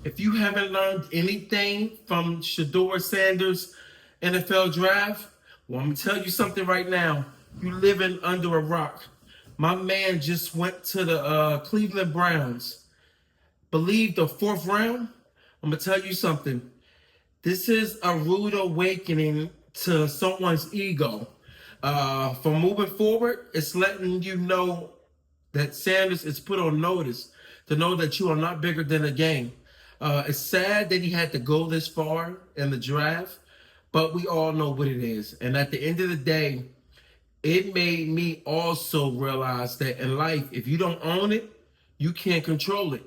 If you haven't learned anything from Shedeur Sanders NFL Draft, well, I'm going to tell you something right now. You living under a rock. My man just went to the Cleveland Browns. Believe the fourth round? I'm going to tell you something. This is a rude awakening to someone's ego. For moving forward, it's letting you know that Sanders is put on notice to know that you are not bigger than a game. It's sad that he had to go this far in the draft, but we all know what it is. And at the end of the day, it made me also realize that in life, if you don't own it, you can't control it.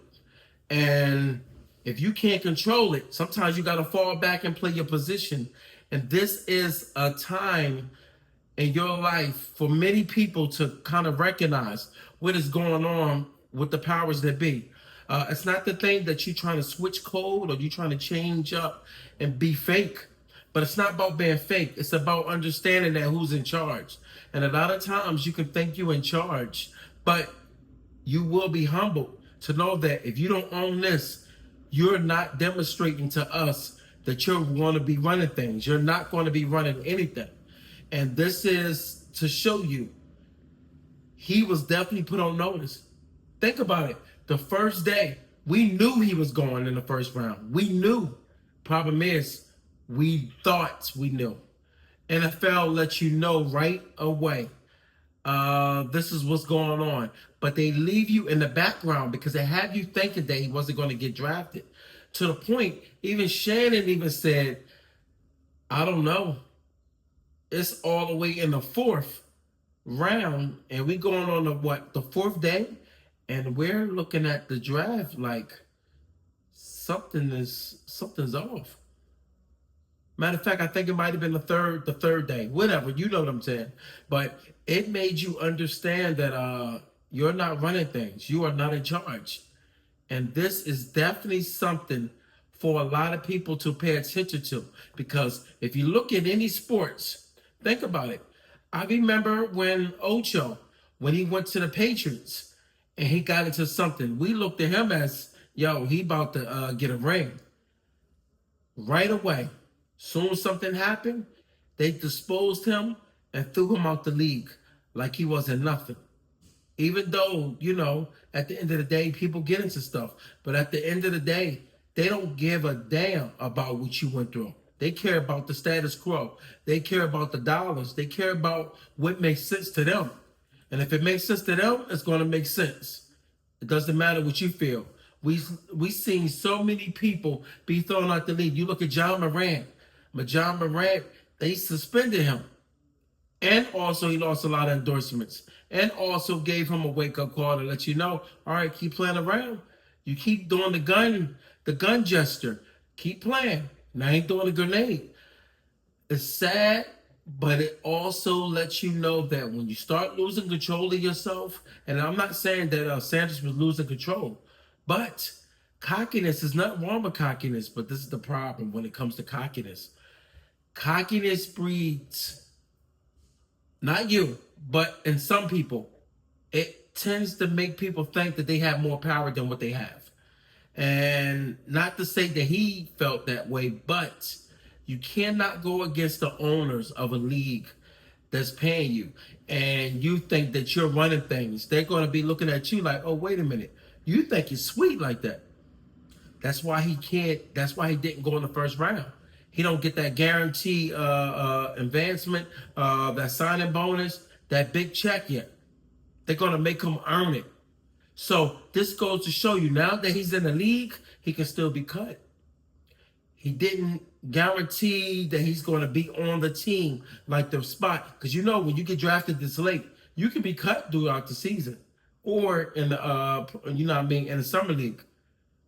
And if you can't control it, sometimes you got to fall back and play your position. And this is a time in your life for many people to kind of recognize what is going on with the powers that be. It's not the thing that you're trying to switch code or you're trying to change up and be fake. But it's not about being fake. It's about understanding that who's in charge. And a lot of times you can think you're in charge, but you will be humbled to know that if you don't own this, you're not demonstrating to us that you're going to be running things. You're not going to be running anything. And this is to show you he was definitely put on notice. Think about it. The first day, we knew he was going in the first round. We knew. Problem is, we thought we knew. NFL lets you know right away. This is what's going on. But they leave you in the background because they have you thinking that he wasn't going to get drafted. To the point, even Shannon even said, I don't know. It's all the way in the fourth round, and we going on the fourth day, and we're looking at the draft like something's off. Matter of fact, I think it might have been the third day, whatever. You know what I'm saying? But it made you understand that you're not running things. You are not in charge, and this is definitely something for a lot of people to pay attention to. Because if you look at any sports, think about it. I remember when Ocho, when he went to the Patriots and he got into something, we looked at him as, yo, he about to get a ring. Right away. Soon as something happened, they disposed him and threw him out the league like he wasn't nothing. Even though, at the end of the day, people get into stuff. But at the end of the day, they don't give a damn about what you went through. They care about the status quo. They care about the dollars. They care about what makes sense to them. And if it makes sense to them, it's going to make sense. It doesn't matter what you feel. We seen so many people be thrown out the league. You look at John Morant. But John Morant, they suspended him. And also he lost a lot of endorsements. And also gave him a wake-up call to let you know, all right, keep playing around. You keep doing the gun gesture. Keep playing. Now I ain't throwing a grenade. It's sad, but it also lets you know that when you start losing control of yourself, and I'm not saying that Sanders was losing control, but cockiness is not wrong with cockiness, but this is the problem when it comes to cockiness. Cockiness breeds, not you, but in some people, it tends to make people think that they have more power than what they have. And not to say that he felt that way, but you cannot go against the owners of a league that's paying you. And you think that you're running things. They're going to be looking at you like, oh, wait a minute. You think you're sweet like that. That's why he didn't go in the first round. He don't get that guarantee advancement, that signing bonus, that big check yet. They're going to make him earn it. So this goes to show you now that he's in the league, he can still be cut. He didn't guarantee that he's going to be on the team like the spot. Because when you get drafted this late, you can be cut throughout the season. Or in the, in the summer league.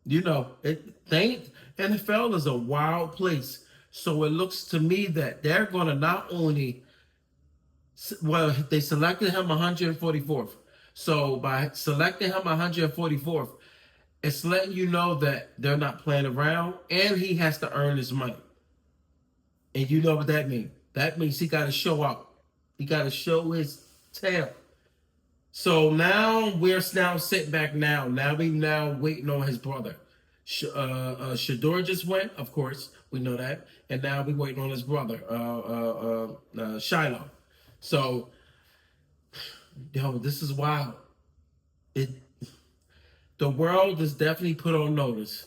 NFL is a wild place. So it looks to me that they're going to not only, they selected him 144th. So by selecting him 144th, it's letting you know that they're not playing around and he has to earn his money. And you know what that means. That means he got to show up. He got to show his tail. So now we're sitting back now. Now we waiting on his brother. Shedeur just went, of course, we know that, and now we're waiting on his brother, Shiloh. So, yo, this is wild. It The world is definitely put on notice,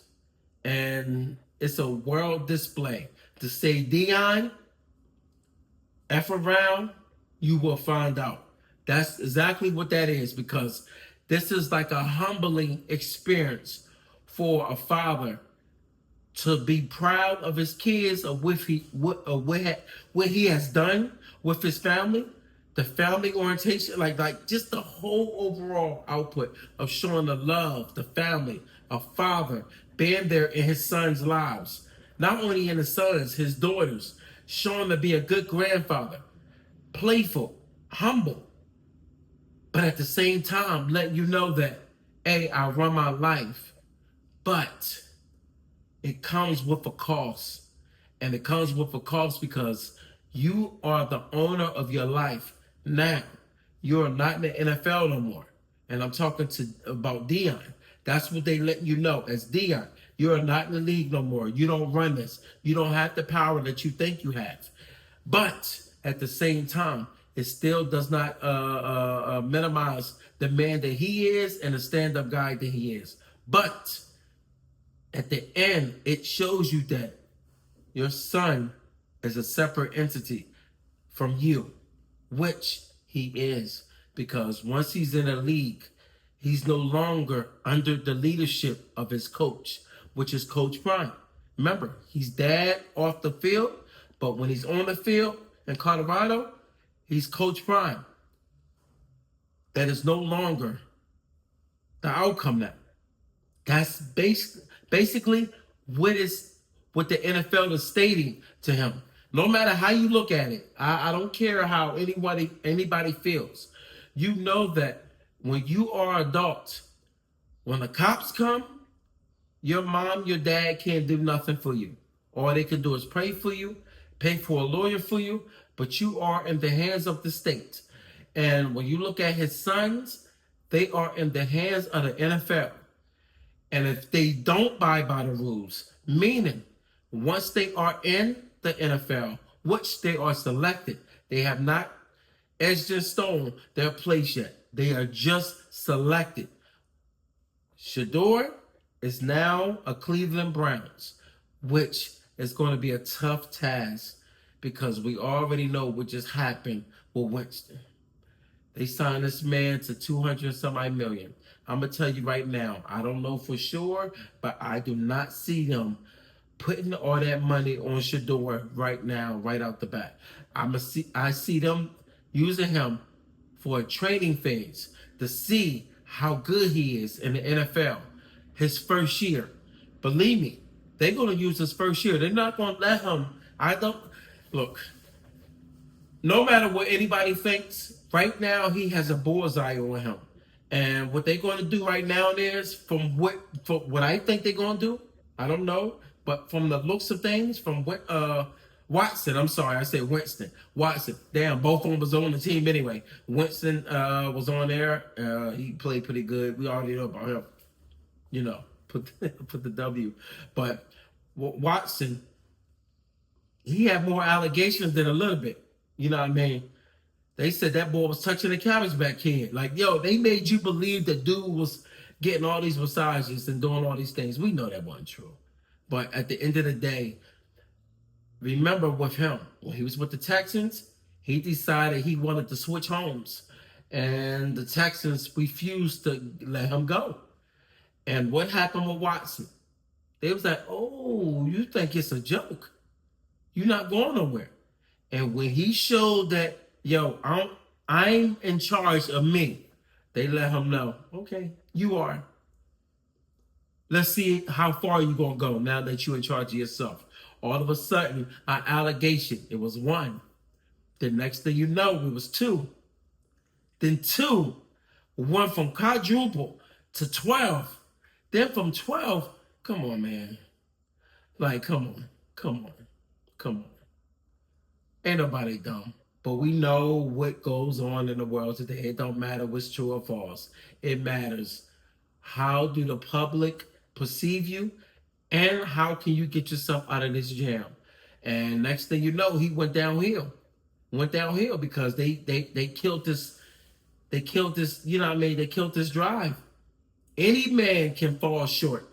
and it's a world display. To say Dion F around, you will find out. That's exactly what that is, because this is like a humbling experience for a father to be proud of his kids, of what he has done with his family, the family orientation, like just the whole overall output of showing the love, the family, a father being there in his sons' lives, not only in his sons, his daughters, showing to be a good grandfather, playful, humble, but at the same time letting you know that, hey, I run my life, but it comes with a cost. And it comes with a cost because you are the owner of your life now. You're not in the NFL no more. And I'm talking about Dion. That's what they let you know as Dion. You're not in the league no more. You don't run this. You don't have the power that you think you have. But at the same time, it still does not minimize the man that he is and the stand-up guy that he is. But at the end, it shows you that your son is a separate entity from you, which he is. Because once he's in a league, he's no longer under the leadership of his coach, which is Coach Prime. Remember, he's dad off the field, but when he's on the field in Colorado, he's Coach Prime. That is no longer the outcome now. That's basically what the NFL is stating to him. No matter how you look at it, I don't care how anybody feels. You know that when you are adult, when the cops come, your mom, your dad can't do nothing for you. All they can do is pray for you, pay for a lawyer for you, but you are in the hands of the state. And when you look at his sons, they are in the hands of the NFL. And if they don't abide by the rules, meaning once they are in the NFL, which they are selected, they have not edged in stone their place yet. They are just selected. Shedeur is now a Cleveland Browns, which is going to be a tough task because we already know what just happened with Winston. They signed this man to 200 some odd million. I'm gonna tell you right now, I don't know for sure, but I do not see them putting all that money on Shedeur right now, right out the bat. I see them using him for a training phase to see how good he is in the NFL. His first year. Believe me, they're gonna use his first year. They're not gonna let him. I don't look. No matter what anybody thinks, right now he has a bullseye on him. And what they're going to do right now is, from what I think they're going to do, I don't know, but from the looks of things, from what Watson, I'm sorry, I said Winston. Watson, damn, both of them was on the team anyway. Winston was on there. He played pretty good. We already know about him. You know, put the W. But Watson, he had more allegations than a little bit. You know what I mean? They said that boy was touching the cabbage back kid. Like, yo, they made you believe the dude was getting all these massages and doing all these things. We know that wasn't true. But at the end of the day, remember with him, when he was with the Texans, he decided he wanted to switch homes. And the Texans refused to let him go. And what happened with Watson? They was like, oh, you think it's a joke. You're not going nowhere. And when he showed that, yo, I'm in charge of me, they let him know, okay, you are. Let's see how far you're going to go now that you're in charge of yourself. All of a sudden, an allegation, it was one. The next thing you know, it was two. Then two went from quadruple to 12. Then from 12, come on, man. Like, come on. Ain't nobody dumb. But we know what goes on in the world today. It don't matter what's true or false. It matters how do the public perceive you, And how can you get yourself out of this jam? And next thing you know, he went downhill. Went downhill because they killed this. They killed this. You know what I mean? They killed this drive. Any man can fall short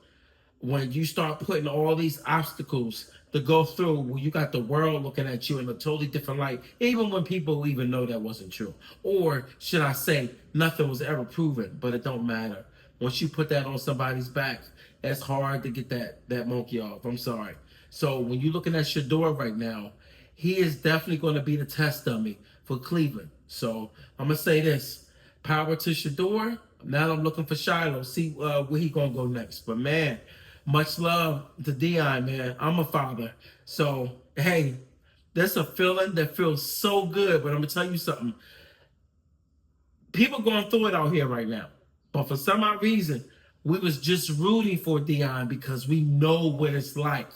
when you start putting all these obstacles to go through, when you got the world looking at you in a totally different light, even when people even know that wasn't true. Or should I say, nothing was ever proven, but it don't matter. Once you put that on somebody's back, it's hard to get that monkey off. I'm sorry. So when you're looking at Shedeur right now, he is definitely going to be the test dummy for Cleveland. So I'm going to say this. Power to Shedeur. Now I'm looking for Shiloh. See where he going to go next. But, man, much love to Dion, man. I'm a father. So, hey, that's a feeling that feels so good. But I'm going to tell you something. People going through it out here right now. But for some odd reason, we was just rooting for Dion because we know what it's like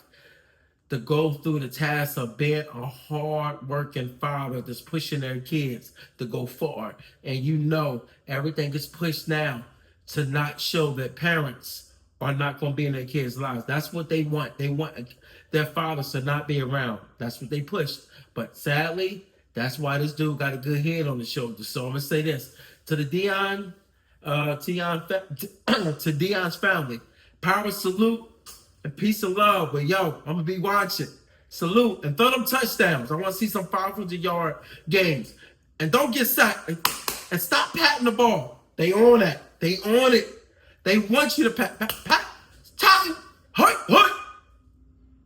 to go through the task of being a hard-working father that's pushing their kids to go far. And you know everything is pushed now to not show that parents are not going to be in their kids' lives. That's what they want. They want their fathers to not be around. That's what they pushed. But sadly, that's why this dude got a good head on his shoulders. So I'm going to say this. To the to Dion's family, power, salute, and peace and love. But yo, I'm gonna be watching. Salute and throw them touchdowns. I want to see some 500-yard games. And don't get sacked. And stop patting the ball. They on that. They on it. They want you to pat. Time. Hut.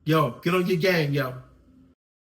Yo, get on your game, yo.